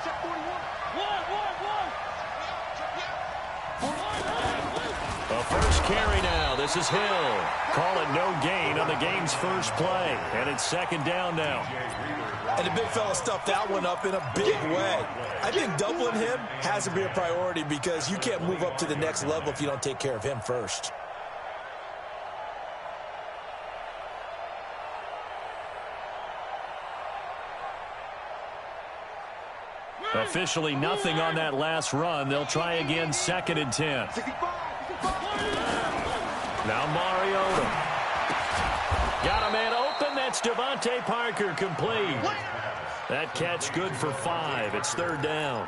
Check 41. The first carry now. This is Hill. Call it no gain on the game's first play. And it's second down now. And the big fella stuffed that one up in a big way. I think doubling him has to be a priority because you can't move up to the next level if you don't take care of him first. Officially nothing on that last run. They'll try again, 2nd and 10. Now Mariota. Got a man open. That's Devontae Parker, complete. That catch good for 5. It's 3rd down.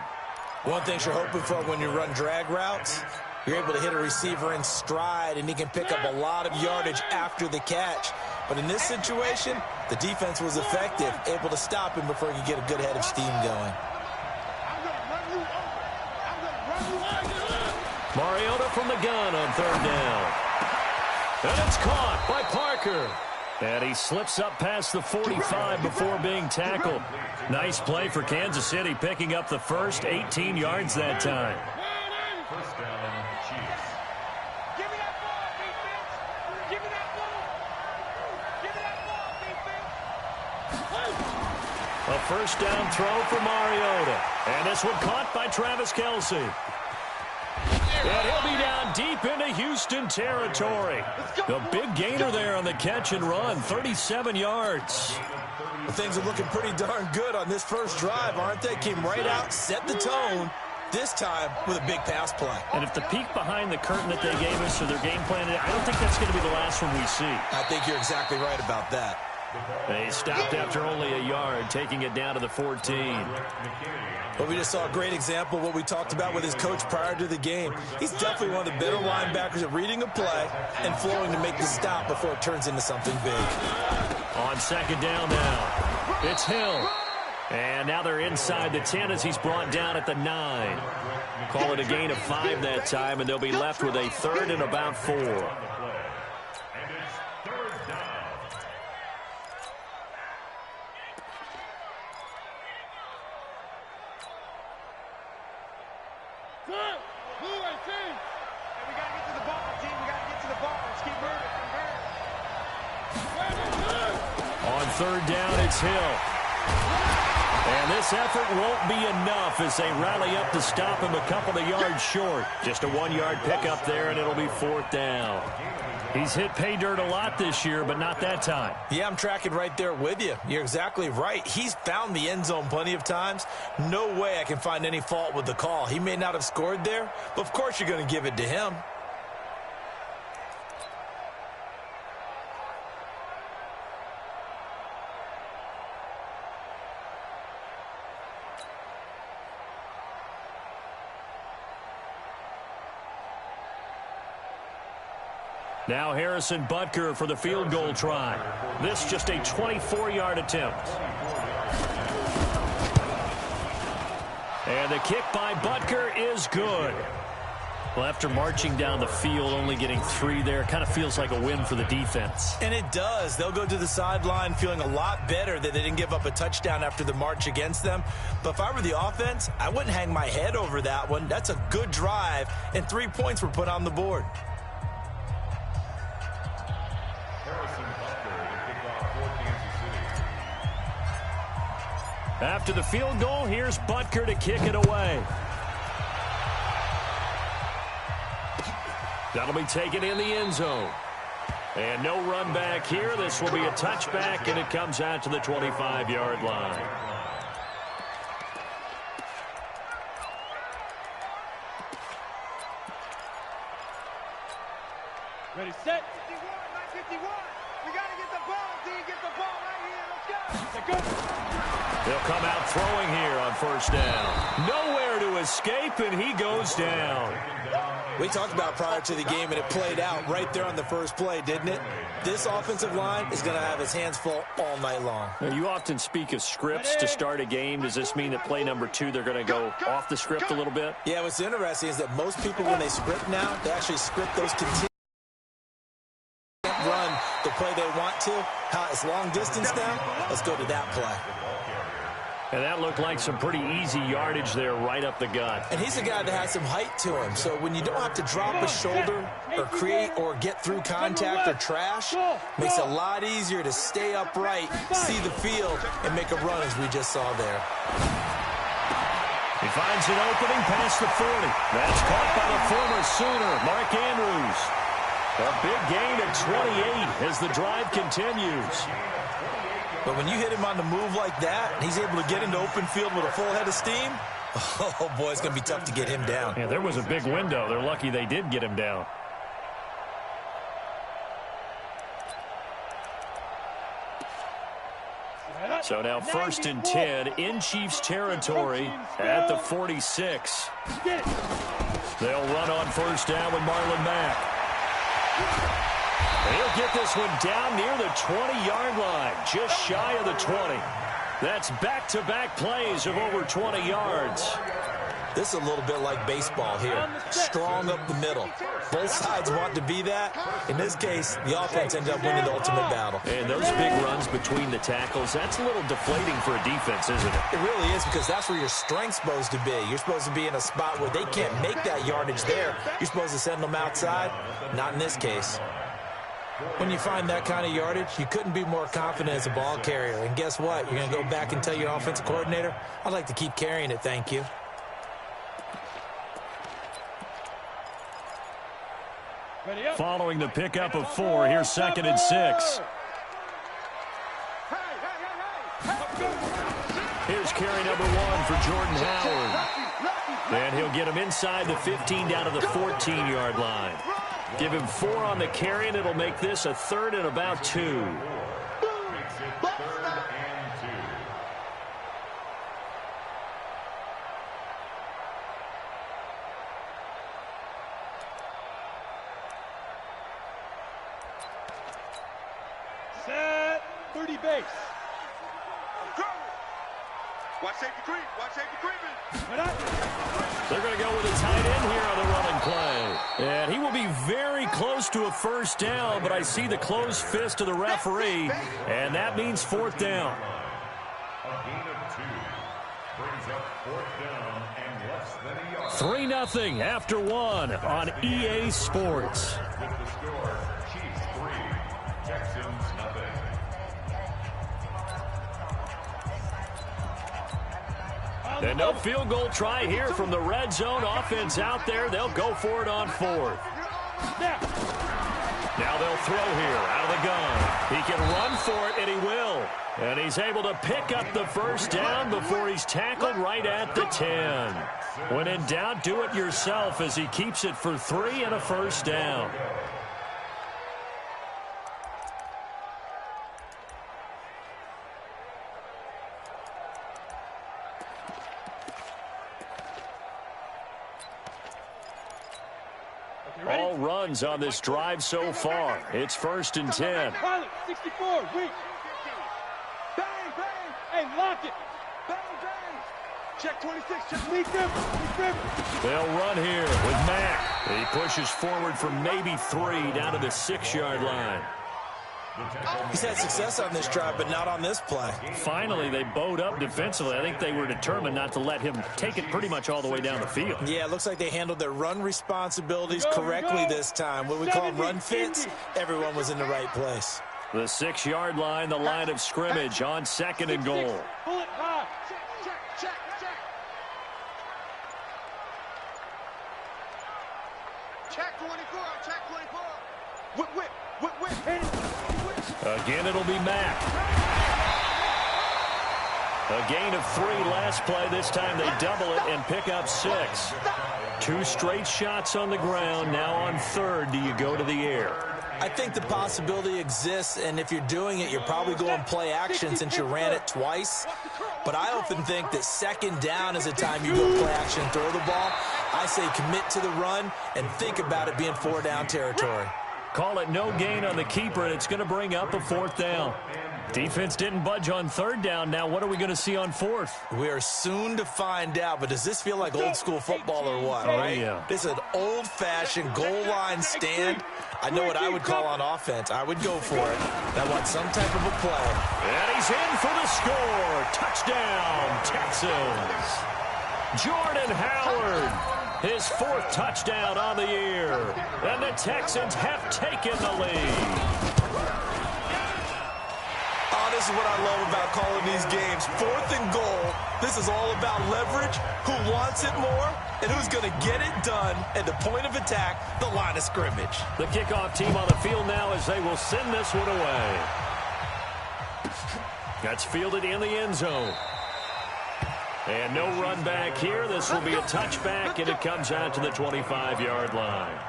One thing you're hoping for when you run drag routes, you're able to hit a receiver in stride, and he can pick up a lot of yardage after the catch. But in this situation, the defense was effective, able to stop him before he could get a good head of steam going. Mariota from the gun on 3rd down. And it's caught by Parker. And he slips up past the 45 before being tackled. Nice play for Kansas City, picking up the first 18 yards that time. First down, Chiefs. Give me that ball, defense. Give me that ball. Give me that ball, defense. A first down throw for Mariota. And this one caught by Travis Kelce. And he'll be down deep into Houston territory. The big gainer there on the catch and run, 37 yards. Well, things are looking pretty darn good on this first drive, aren't they? Came right out, set the tone, this time with a big pass play. And if the peek behind the curtain that they gave us or their game plan, I don't think that's going to be the last one we see. I think you're exactly right about that. They stopped after only a yard, taking it down to the 14. Well, we just saw a great example of what we talked about with his coach prior to the game. He's definitely one of the better linebackers at reading a play and flowing to make the stop before it turns into something big. On 2nd down now, it's Hill. And now they're inside the 10 as he's brought down at the 9. Call it a gain of 5 that time, and they'll be left with a 3rd and about 4. On 3rd down, it's Hill. And this effort won't be enough as they rally up to stop him a couple of yards short. Just a 1-yard pickup there, and it'll be 4th down. He's hit pay dirt a lot this year, but not that time. Yeah, I'm tracking right there with you. You're exactly right. He's found the end zone plenty of times. No way I can find any fault with the call. He may not have scored there, but of course you're going to give it to him. Now Harrison Butker for the field goal try. This just a 24-yard attempt. And the kick by Butker is good. Well, after marching down the field, only getting 3 there, kind of feels like a win for the defense. And it does. They'll go to the sideline feeling a lot better that they didn't give up a touchdown after the march against them. But if I were the offense, I wouldn't hang my head over that one. That's a good drive, and 3 points were put on the board. After the field goal, here's Butker to kick it away. That'll be taken in the end zone. And no run back here. This will be a touchback, and it comes out to the 25-yard line. Ready, set. 51, 951. We got to get the ball, D. Get the ball right here. Let's go. It's a good. They'll come out throwing here on 1st down. Nowhere to escape, and he goes down. We talked about prior to the game, and it played out right there on the first play, didn't it? This offensive line is going to have his hands full all night long. Now, you often speak of scripts to start a game. Does this mean that play number 2, they're going to go off the script a little bit? Yeah, what's interesting is that most people, when they script now, they actually script those continuous run the play they want to. How it's long distance now. Let's go to that play. And that looked like some pretty easy yardage there right up the gut. And he's a guy that has some height to him. So when you don't have to drop a shoulder or create or get through contact or trash, makes it a lot easier to stay upright, see the field, and make a run as we just saw there. He finds an opening past the 40. That's caught by the former Sooner, Mark Andrews. A big gain at 28 as the drive continues. But when you hit him on the move like that, and he's able to get into open field with a full head of steam, oh, boy, it's going to be tough to get him down. Yeah, there was a big window. They're lucky they did get him down. So now 1st and 10 in Chiefs territory at the 46. They'll run on 1st down with Marlon Mack. He'll get this one down near the 20-yard line, just shy of the 20. That's back-to-back plays of over 20 yards. This is a little bit like baseball here. Strong up the middle. Both sides want to be that. In this case, the offense ended up winning the ultimate battle. And those big runs between the tackles, that's a little deflating for a defense, isn't it? It really is, because that's where your strength's supposed to be. You're supposed to be in a spot where they can't make that yardage there. You're supposed to send them outside. Not in this case. When you find that kind of yardage, you couldn't be more confident as a ball carrier. And guess what? You're going to go back and tell your offensive coordinator, I'd like to keep carrying it, thank you. Following the pickup of 4, here's 2nd and 6. Here's carry number 1 for Jordan Howard. And he'll get him inside the 15 down to the 14-yard line. Give him 4 on the carry, and it'll make this a 3rd and about 2. Set 30 base. Watch safety creep. Watch safety creeping. They're going to go with a tight end here on the running play. And he will be very close to a 1st down, but I see the closed fist of the referee, and that means 4th down. A gain of 2 brings up 4th down and less than a yard. 3-0 after 1 on EA Sports. With the score, Chiefs 3, Texans nothing. And no field goal try here from the red zone offense out there. They'll go for it on 4th. Now they'll throw here out of the gun. He can run for it, and he will. And he's able to pick up the 1st down before he's tackled right at the 10. When in doubt, do it yourself as he keeps it for 3 and a 1st down. All runs on this drive so far. It's 1st and 10. 64, weak. Bang, bang. Hey, lock it. Bang, bang. Check 26, check lead them. They'll run here with Mack. He pushes forward from maybe 3 down to the 6-yard line. He's had success on this drive, but not on this play. Finally, they bowed up defensively. I think they were determined not to let him take it pretty much all the way down the field. Yeah, it looks like they handled their run responsibilities correctly this time. What we call run fits, everyone was in the right place. The 6-yard line, the line of scrimmage on 2nd and goal. Pull it high. Check. Check 24, check 24. Whip. Again, it'll be Mack. A gain of 3 last play. This time they double it and pick up 6. 2 straight shots on the ground. Now on 3rd, do you go to the air? I think the possibility exists, and if you're doing it, you're probably going play action since you ran it twice. But I often think that 2nd down is a time you go play action and throw the ball. I say commit to the run and think about it being 4-down territory. Call it no gain on the keeper, and it's going to bring up a 4th down. Defense didn't budge on 3rd down. Now what are we going to see on 4th? We are soon to find out, but does this feel like old school football or what, right? Yeah. This is an old-fashioned goal line stand. I know what I would call on offense. I would go for it. I want some type of a play. And he's in for the score. Touchdown, Texans. Jordan Howard, his 4th touchdown on the year. And the Texans have taken the lead. This is what I love about calling these games. 4th and goal. This is all about leverage, who wants it more, and who's going to get it done at the point of attack, the line of scrimmage. The kickoff team on the field now as they will send this one away. That's fielded in the end zone. And no run back here. This will be a touchback, and it comes out to the 25-yard line.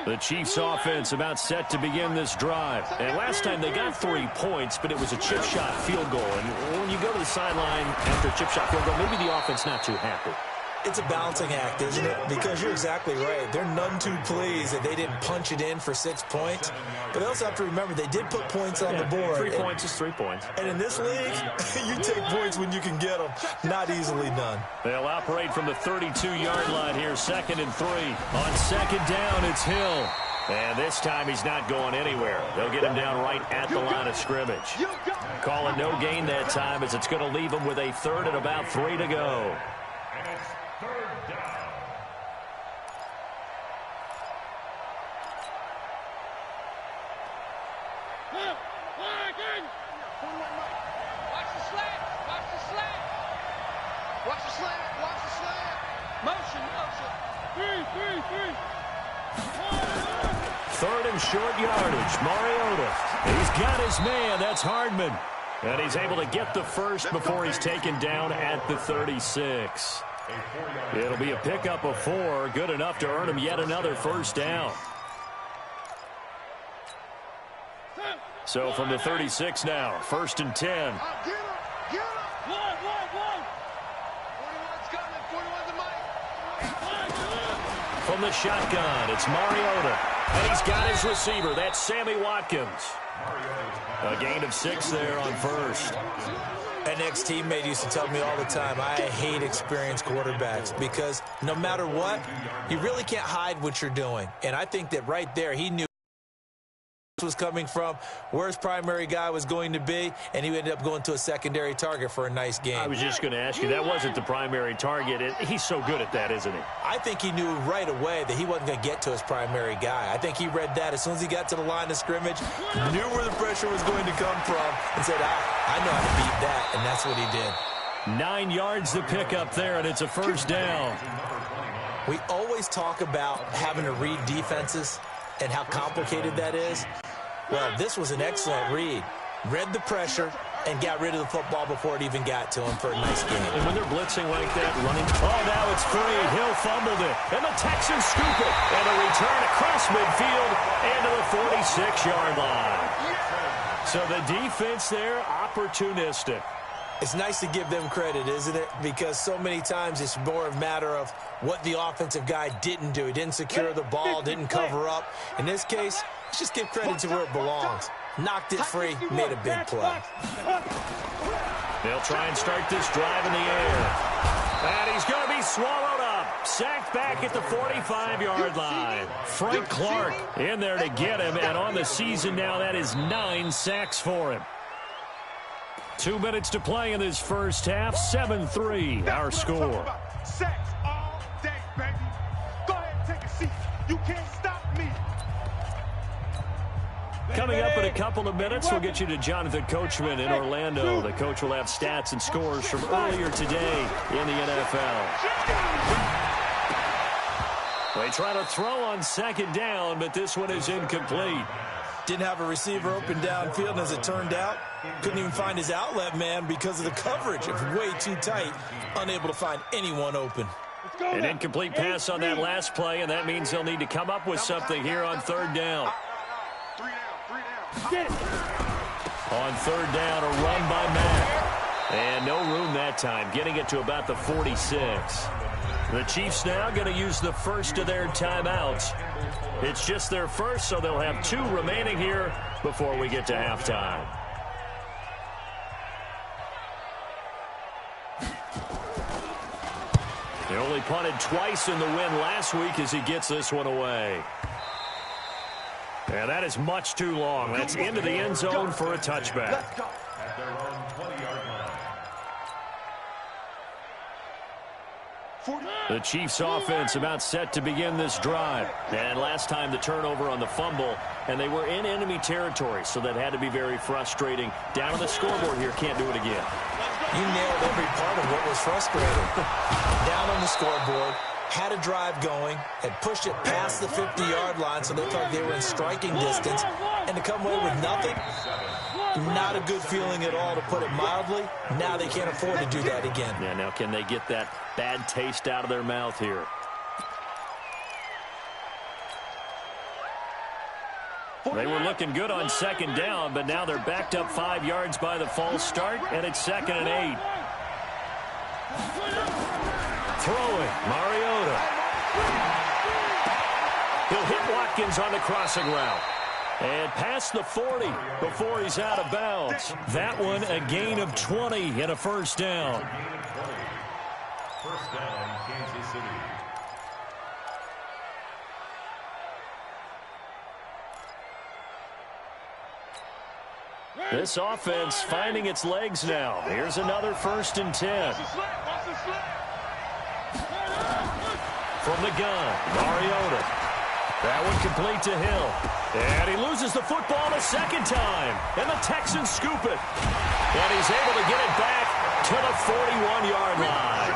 The Chiefs offense about set to begin this drive. And last time they got 3 points, but it was a chip shot field goal. And when you go to the sideline after a chip shot field goal, maybe the offense not too happy. It's a balancing act, isn't it? Because you're exactly right. They're none too pleased that they didn't punch it in for 6 points. But they also have to remember they did put points on the board. 3 points is 3 points. And in this league, you take points when you can get them. Not easily done. They'll operate from the 32-yard line here, 2nd and 3. On 2nd down, it's Hill. And this time he's not going anywhere. They'll get him down right at the line of scrimmage. Call it no gain that time as it's going to leave him with a 3rd and about 3 to go. Third and short yardage. Mariota. He's got his man. That's Hardman. And he's able to get the first before he's taken down at the 36. It'll be a pickup of 4. Good enough to earn him yet another first down. So from the 36 now, 1st and 10. From the shotgun, it's Mariota. And he's got his receiver. That's Sammy Watkins. A gain of 6 there on first. An ex-teammate used to tell me all the time, I hate experienced quarterbacks because no matter what, you really can't hide what you're doing. And I think that right there, he knew was coming from, where his primary guy was going to be, and he ended up going to a secondary target for a nice game. I was just going to ask you, that wasn't the primary target. He's so good at that, isn't he? I think he knew right away that he wasn't going to get to his primary guy. I think he read that as soon as he got to the line of scrimmage, knew where the pressure was going to come from, and said, I know how to beat that, and that's what he did. 9 yards to pick up there, and it's a first down. We always talk about having to read defenses and how complicated that is. Well, this was an excellent read. Read the pressure and got rid of the football before it even got to him for a nice game. And when they're blitzing like that, running. Oh, now it's free. Hill fumbled it. And the Texans scoop it. And a return across midfield and to the 46-yard line. So the defense there, opportunistic. It's nice to give them credit, isn't it? Because so many times it's more a matter of what the offensive guy didn't do. He didn't secure the ball, didn't cover up. In this case, let's just give credit to where it belongs. Knocked it free, made a big play. They'll try and start this drive in the air. And he's going to be swallowed up. Sacked back at the 45-yard line. Frank Clark in there to get him. And on the season now, that is 9 sacks for him. 2 minutes to play in this first half. 7-3, our score. Sacks all day, baby. Go ahead and take a seat. You can't stop me. Coming up in a couple of minutes, we'll get you to Jonathan Coachman in Orlando. The coach will have stats and scores from earlier today in the NFL. They try to throw on 2nd down, but this one is incomplete. Didn't have a receiver open downfield, and as it turned out, couldn't even find his outlet man because of the coverage. It was way too tight, unable to find anyone open. An incomplete pass on that last play, and that means they'll need to come up with something here on 3rd down. On 3rd down, a run by Mack. And no room that time, getting it to about the 46. The Chiefs now going to use the first of their timeouts. It's just their first, so they'll have 2 remaining here before we get to halftime. He only punted twice in the win last week as he gets this one away. And that is much too long. That's into the end zone for a touchback. At their own 20-yard line. The Chiefs offense about set to begin this drive. And last time the turnover on the fumble, and they were in enemy territory, so that had to be very frustrating. Down on the scoreboard here, can't do it again. You nailed every part of what was frustrating. Down on the scoreboard, had a drive going, had pushed it past the 50-yard line so they felt like they were in striking distance, and to come away with nothing, not a good feeling at all, to put it mildly. Now they can't afford to do that again. Yeah, now can they get that bad taste out of their mouth here? They were looking good on second down, but now they're backed up 5 yards by the false start, and it's 2nd and 8. Throwing, Mariota. He'll hit Watkins on the crossing route. And past the 40 before he's out of bounds. That one a gain of 20 and a first down. First down, Kansas City. This offense finding its legs now. Here's another 1st and 10. From the gun, Mariota. That one complete to Hill. And he loses the football a second time. And the Texans scoop it. And he's able to get it back to the 41-yard line.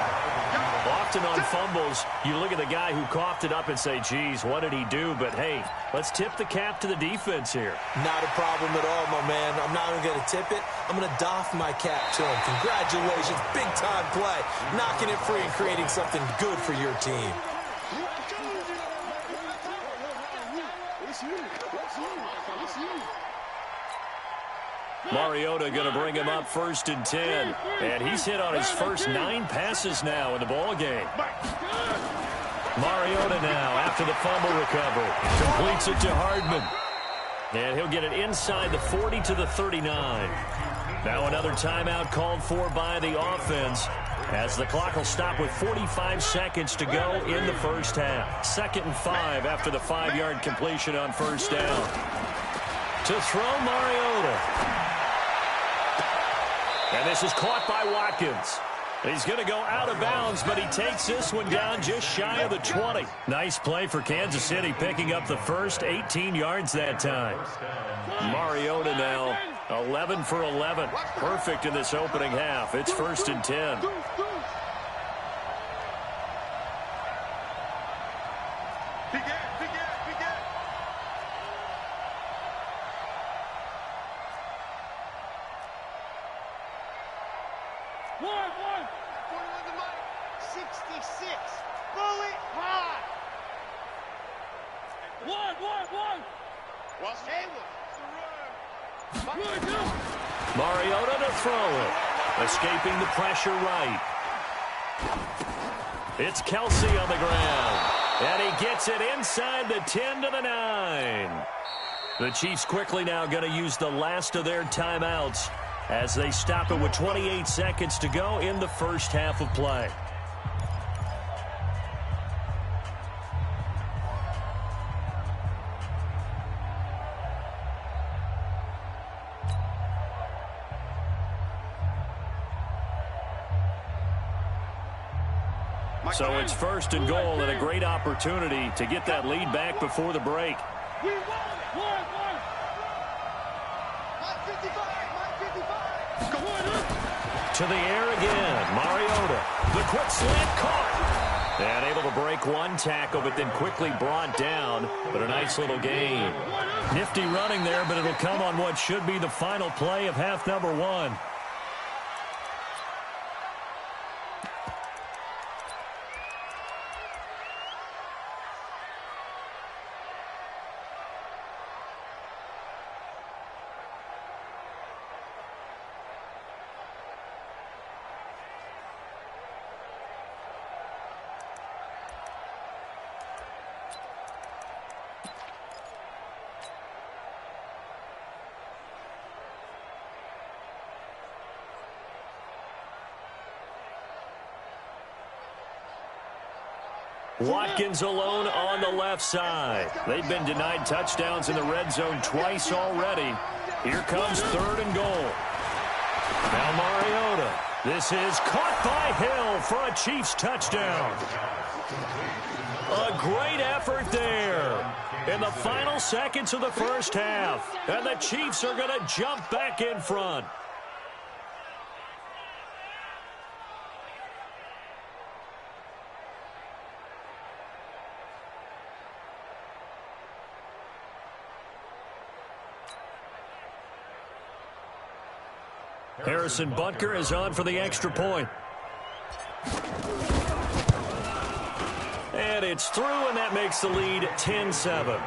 Often on fumbles, you look at the guy who coughed it up and say, geez, what did he do? But, hey, let's tip the cap to the defense here. Not a problem at all, my man. I'm not even going to tip it. I'm going to doff my cap to him. Congratulations. Big-time play. Knocking it free and creating something good for your team. Mariota going to bring him up 1st and 10. And he's hit on his first 9 passes now in the ball game. Mariota now after the fumble recovery. Completes it to Hardman. And he'll get it inside the 40 to the 39. Now another timeout called for by the offense, as the clock will stop with 45 seconds to go in the first half. 2nd and 5 after the 5-yard completion on first down. To throw, Mariota. And this is caught by Watkins. He's going to go out of bounds, but he takes this one down just shy of the 20. Nice play for Kansas City, picking up the first 18 yards that time. Mariota now 11 for 11. Perfect in this opening half. It's 1st and 10. Mariota to throw it. Escaping the pressure right. It's Kelsey on the ground. And he gets it inside the 10 to the 9. The Chiefs quickly now going to use the last of their timeouts as they stop it with 28 seconds to go in the first half of play. So it's 1st and goal and a great opportunity to get that lead back before the break. To the air again, Mariota. The quick slant caught. And able to break one tackle, but then quickly brought down. But a nice little gain. Nifty running there, but it'll come on what should be the final play of half number 1. Watkins alone on the left side. They've been denied touchdowns in the red zone twice already. Here comes 3rd and goal. Now Mariota. This is caught by Hill for a Chiefs touchdown. A great effort there in the final seconds of the first half. And the Chiefs are going to jump back in front. Harrison Butker is on for the extra point. And it's through, and that makes the lead 10-7. Next to score,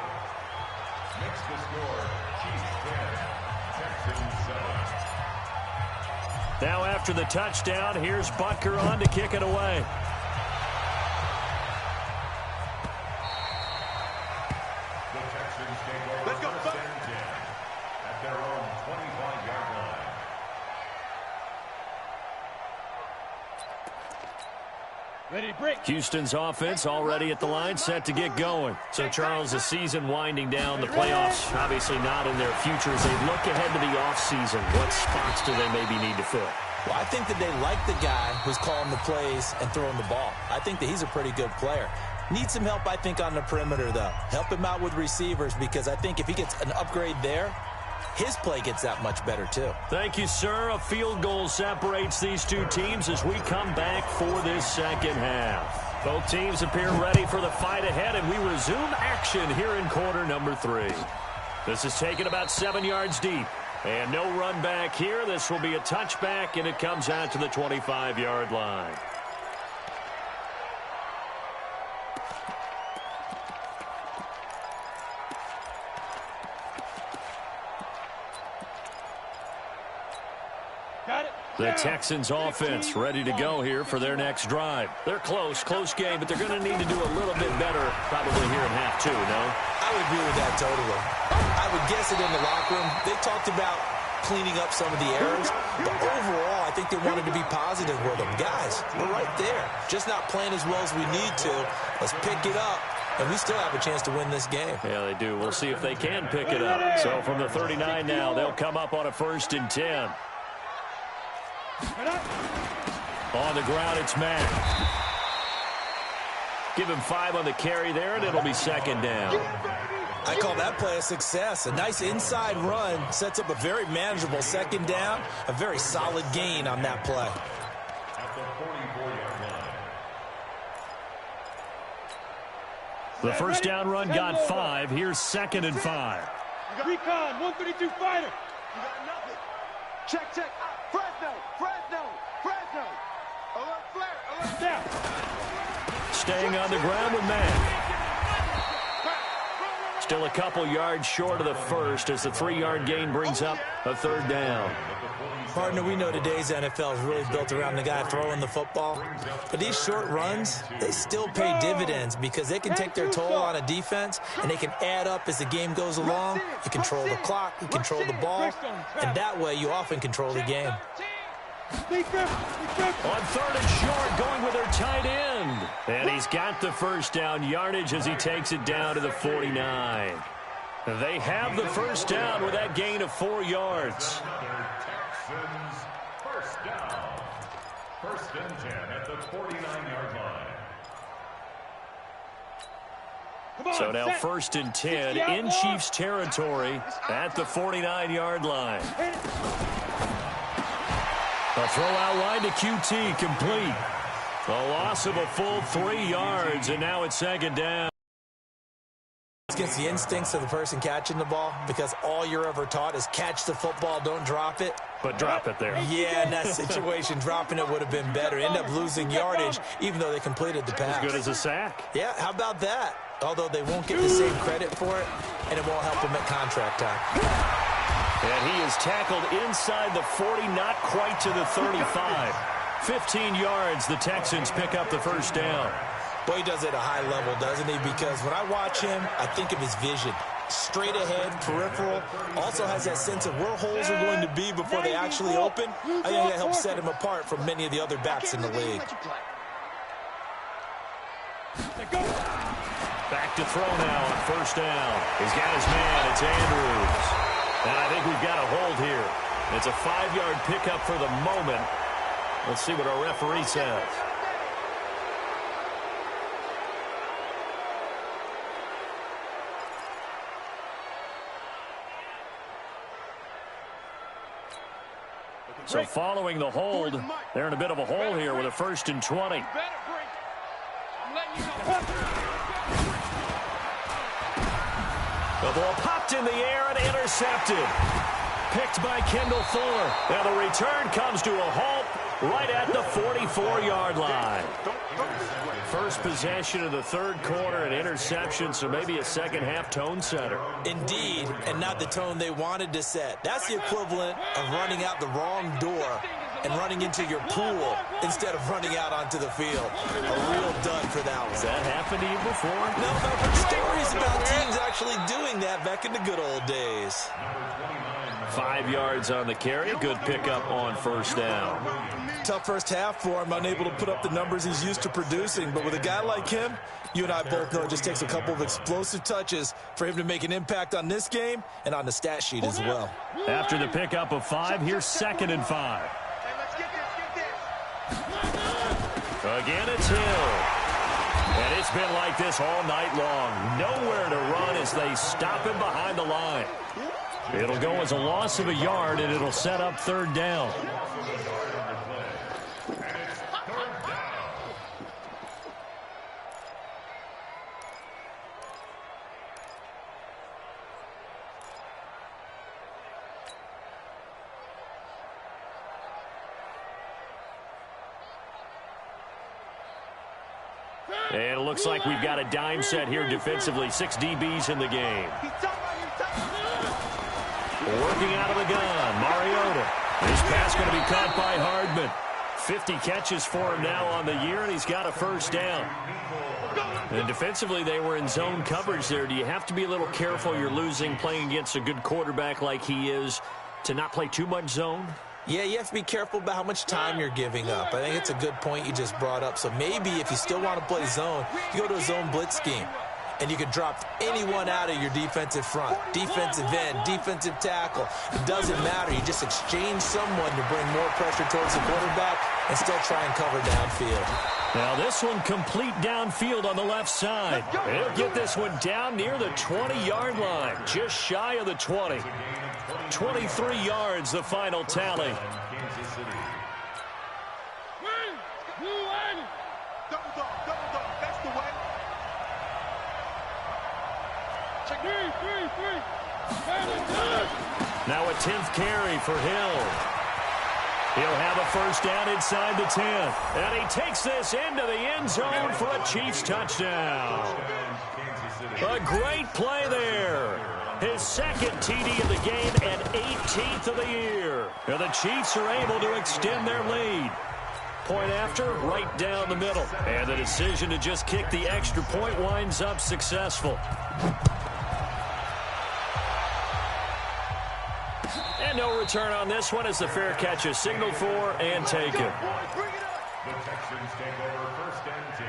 Chiefs 10, Texans 7. Now after the touchdown, here's Butker on to kick it away. The Texans take over first and 10 at their own 25-yard line. Ready to break. Houston's offense already at the line, set to get going. So, Charles, the season winding down, the playoffs obviously not in their future. As they look ahead to the offseason, what spots do they maybe need to fill? Well, I think that they like the guy who's calling the plays and throwing the ball. I think that he's a pretty good player. Needs some help, I think, on the perimeter, though. Help him out with receivers, because I think if he gets an upgrade there, his play gets that much better, too. Thank you, sir. A field goal separates these two teams as we come back for this second half. Both teams appear ready for the fight ahead, and we resume action here in quarter number 3. This is taken about 7 yards deep. And no run back here. This will be a touchback, and it comes out to the 25-yard line. The Texans offense ready to go here for their next drive. They're close game, but they're going to need to do a little bit better probably here in half 2, no? I would agree with that totally. I would guess it in the locker room. They talked about cleaning up some of the errors, but overall, I think they wanted to be positive with them. Guys, we're right there. Just not playing as well as we need to. Let's pick it up, and we still have a chance to win this game. Yeah, they do. We'll see if they can pick it up. So from the 39 now, they'll come up on a 1st and 10. On the ground, it's Matt. Give him 5 on the carry there, and it'll be 2nd down. I call that play a success. A nice inside run sets up a very manageable 2nd down. A very solid gain on that play. At the 44-yard line. The first down run got 5. Here's 2nd and 5. Recon, 132 fighter. You got nothing. Check. Fresno. Alert flare. Down. Staying on the ground with Matt. Still a couple yards short of the first as the 3-yard gain brings up a 3rd down. Partner, we know today's NFL is really built around the guy throwing the football. But these short runs, they still pay dividends because they can take their toll on a defense, and they can add up as the game goes along. You control the clock, you control the ball, and that way you often control the game. On 3rd and short, going with their tight end. And he's got the first down yardage as he takes it down to the 49. They have the first down with that gain of 4 yards. Texans first down. 1st and 10 at the 49-yard line. So now 1st and 10 in Chiefs territory at the 49-yard line. A throw out wide to QT, complete. A loss of a full 3 yards, and now it's 2nd down. It's against the instincts of the person catching the ball, because all you're ever taught is catch the football, don't drop it. But drop it there. Yeah, in that situation, dropping it would have been better. End up losing yardage, even though they completed the pass. As good as a sack. Yeah, how about that? Although they won't get the same credit for it, and it won't help them at contract time. And he is tackled inside the 40, not quite to the 35. 15 yards, the Texans pick up the first down. Boy, he does it at a high level, doesn't he? Because when I watch him, I think of his vision. Straight ahead, peripheral. Also has that sense of where holes are going to be before they actually open. I think that helps set him apart from many of the other backs in the league. Back to throw now on first down. He's got his man. It's Andrews. And I think we've got a hold here. It's a 5-yard pickup for the moment. Let's see what our referee says. So following the hold, they're in a bit of a hole here with a 1st and 20. The ball popped in the air and intercepted. Picked by Kendall Fuller. Now the return comes to a halt right at the 44-yard line. First possession of the 3rd quarter, an interception, so maybe a second-half tone setter. Indeed, and not the tone they wanted to set. That's the equivalent of running out the wrong door and running into your pool instead of running out onto the field. A real dud for that one. Has that happened to you before? No, I've heard stories about teams actually doing that back in the good old days. 5 yards on the carry. Good pickup on first down. Tough first half for him, unable to put up the numbers he's used to producing. But with a guy like him, you and I both know it just takes a couple of explosive touches for him to make an impact on this game and on the stat sheet as well. After the pickup of 5, here's 2nd and 5. Again, it's Hill. And it's been like this all night long. Nowhere to run as they stop him behind the line. It'll go as a loss of a yard, and it'll set up 3rd down. And it looks like we've got a dime set here defensively. 6 DBs in the game. Working out of the gun, Mariota. This pass going to be caught by Hardman. 50 catches for him now on the year, and he's got a 1st down. And defensively, they were in zone coverage there. Do you have to be a little careful? You're losing playing against a good quarterback like he is to not play too much zone? Yeah, you have to be careful about how much time you're giving up. I think it's a good point you just brought up. So maybe if you still want to play zone, you go to a zone blitz scheme. And you can drop anyone out of your defensive front. Defensive end, defensive tackle. It doesn't matter. You just exchange someone to bring more pressure towards the quarterback and still try and cover downfield. Now this one complete downfield on the left side. They'll get this one down near the 20-yard line. Just shy of the 20. 23 yards, the final tally. Now a 10th carry for Hill. He'll have a 1st down inside the 10th. And he takes this into the end zone for a Chiefs touchdown. A great play there. His 2nd TD of the game and 18th of the year. And the Chiefs are able to extend their lead. Point after, right down the middle. And the decision to just kick the extra point winds up successful. And no return on this one as the fair catch is signaled for and taken. The Texans take over 1st and 10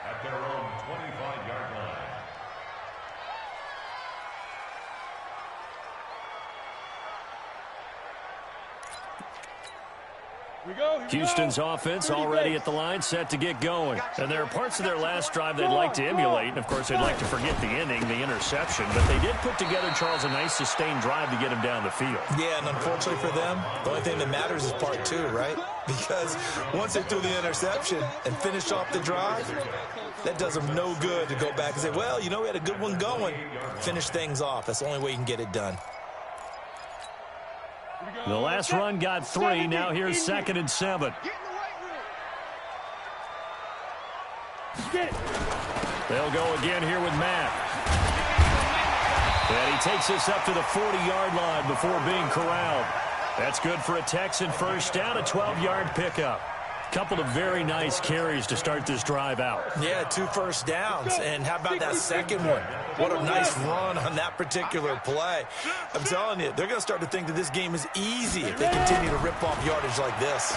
at their own 25-yard line. Houston's offense already at the line, set to get going. And there are parts of their last drive they'd like to emulate. And, of course, they'd like to forget the ending, the interception. But they did put together, Charles, a nice sustained drive to get him down the field. Yeah, and unfortunately for them, the only thing that matters is part 2, right? Because once they threw the interception and finished off the drive, that does them no good to go back and say, well, you know, we had a good one going. Finish things off. That's the only way you can get it done. The last run got 3. Now here's 2nd and 7. They'll go again here with Matt. And he takes this up to the 40-yard line before being corralled. That's good for a Texan 1st down, a 12-yard pickup. Couple of very nice carries to start this drive out. Yeah, 2 1st downs. And how about that 2nd one? What a nice run on that particular play. I'm telling you, they're going to start to think that this game is easy if they continue to rip off yardage like this.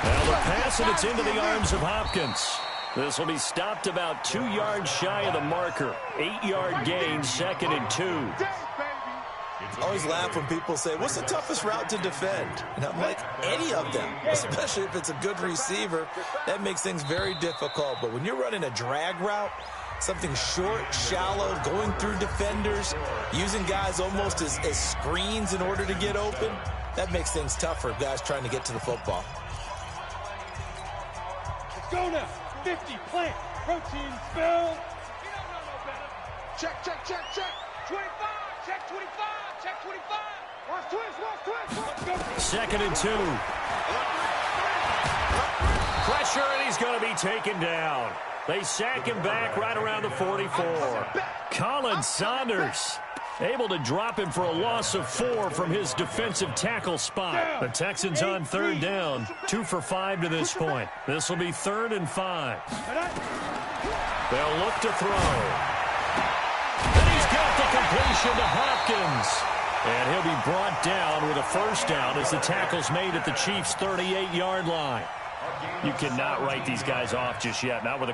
Now the pass, and it's into the arms of Hopkins. This will be stopped about 2 yards shy of the marker. 8-yard gain, 2nd and 2. I always laugh when people say, what's the toughest route to defend? And I'm like, any of them, especially if it's a good receiver. That makes things very difficult. But when you're running a drag route, something short, shallow, going through defenders, using guys almost as screens in order to get open, that makes things tough for guys trying to get to the football. Let's go now. 50, plant, protein, spell. Check, check, check, check. 25, check 25, check 25. Watch twist. Let's go. 2nd and 2. Pressure, and he's going to be taken down. They sack him back right around the 44. Colin Saunders able to drop him for a loss of 4 from his defensive tackle spot. The Texans on 3rd down, 2 for 5 to this point. This will be 3rd and 5. They'll look to throw. And he's got the completion to Hopkins. And he'll be brought down with a 1st down as the tackle's made at the Chiefs' 38-yard line. You cannot write these guys off just yet, not with a